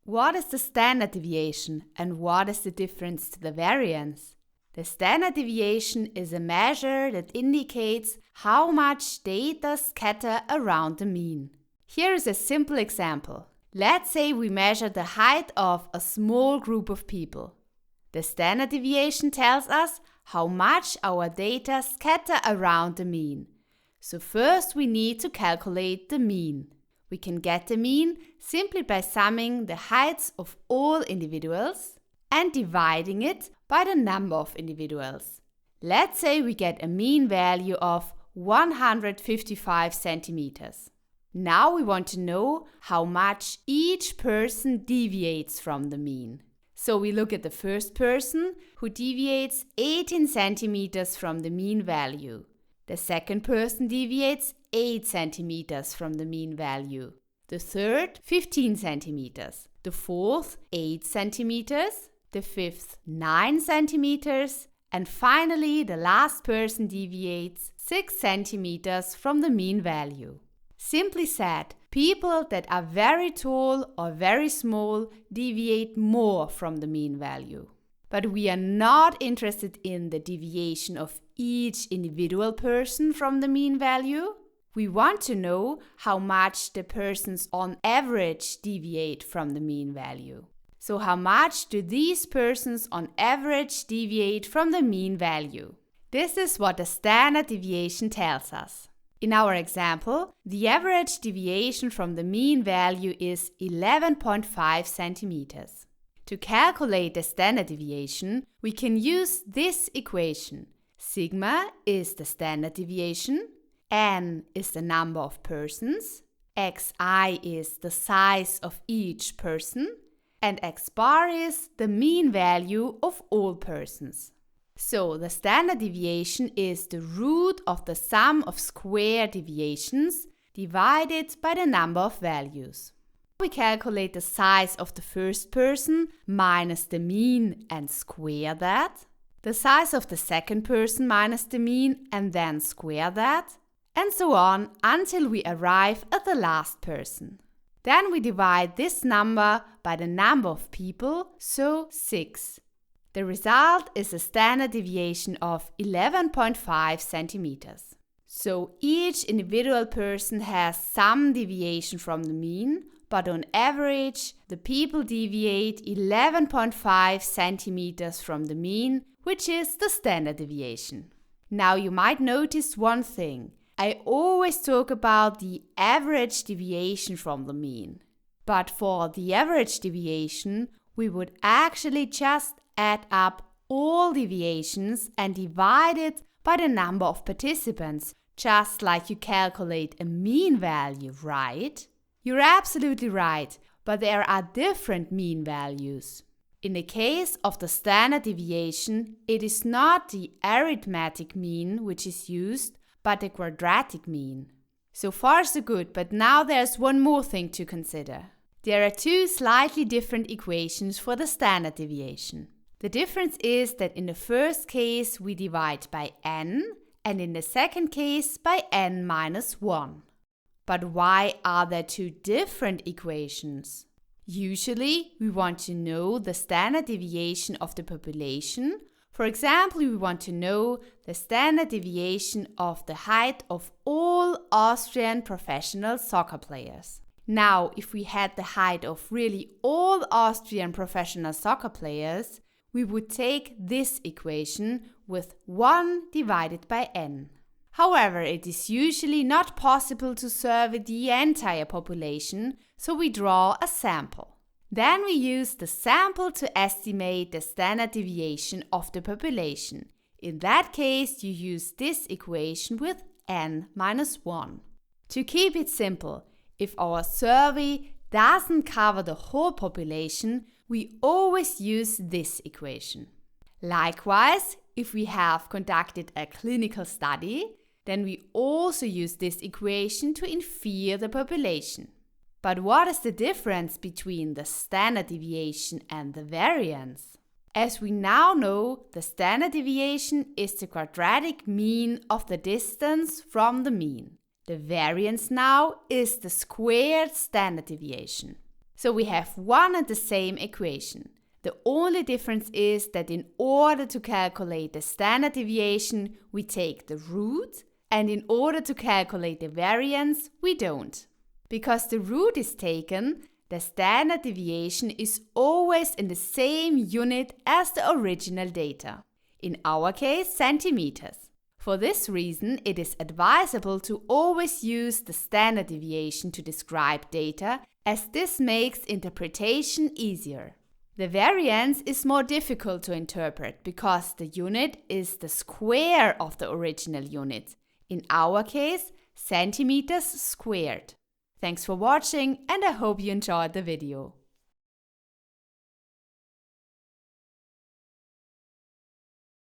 What is the standard deviation and what is the difference to the variance? The standard deviation is a measure that indicates how much data scatter around the mean. Here is a simple example. Let's say we measure the height of a small group of people. The standard deviation tells us how much our data scatter around the mean. So first we need to calculate the mean. We can get the mean simply by summing the heights of all individuals and dividing it by the number of individuals. Let's say we get a mean value of 155 centimeters. Now we want to know how much each person deviates from the mean. So we look at the first person who deviates 18 centimeters from the mean value. The second person deviates 8 centimeters from the mean value. The third, 15 centimeters. The fourth, 8 centimeters. The fifth, 9 centimeters. And finally, the last person deviates 6 centimeters from the mean value. Simply said, people that are very tall or very small deviate more from the mean value. But we are not interested in the deviation of each individual person from the mean value. We want to know how much the persons on average deviate from the mean value. So how much do these persons on average deviate from the mean value? This is what the standard deviation tells us. In our example, the average deviation from the mean value is 11.5 centimeters. To calculate the standard deviation, we can use this equation. Sigma is the standard deviation, n is the number of persons, xi is the size of each person, and x bar is the mean value of all persons. So the standard deviation is the root of the sum of square deviations divided by the number of values. We calculate the size of the first person minus the mean and square that, the size of the second person minus the mean and then square that, and so on until we arrive at the last person. Then we divide this number by the number of people, so 6. The result is a standard deviation of 11.5 centimeters. So each individual person has some deviation from the mean, but on average, the people deviate 11.5 centimeters from the mean, which is the standard deviation. Now you might notice one thing. I always talk about the average deviation from the mean. But for the average deviation, we would actually just add up all deviations and divide it by the number of participants, just like you calculate a mean value, right? You're absolutely right, but there are different mean values. In the case of the standard deviation, it is not the arithmetic mean which is used, but the quadratic mean. So far so good, but now there's one more thing to consider. There are two slightly different equations for the standard deviation. The difference is that in the first case we divide by n and in the second case by n minus 1. But why are there two different equations? Usually we want to know the standard deviation of the population. For example, we want to know the standard deviation of the height of all Austrian professional soccer players. Now, if we had the height of really all Austrian professional soccer players, we would take this equation with 1 divided by n. However, it is usually not possible to survey the entire population, so we draw a sample. Then we use the sample to estimate the standard deviation of the population. In that case, you use this equation with n minus 1. To keep it simple, if our survey doesn't cover the whole population, we always use this equation. Likewise, if we have conducted a clinical study, then we also use this equation to infer the population. But what is the difference between the standard deviation and the variance? As we now know, the standard deviation is the quadratic mean of the distance from the mean. The variance now is the squared standard deviation. So we have one and the same equation. The only difference is that in order to calculate the standard deviation, we take the root, and in order to calculate the variance, we don't. Because the root is taken, the standard deviation is always in the same unit as the original data. In our case, centimeters. For this reason, it is advisable to always use the standard deviation to describe data, as this makes interpretation easier. The variance is more difficult to interpret because the unit is the square of the original unit. In our case, centimeters squared. Thanks for watching, and I hope you enjoyed the video.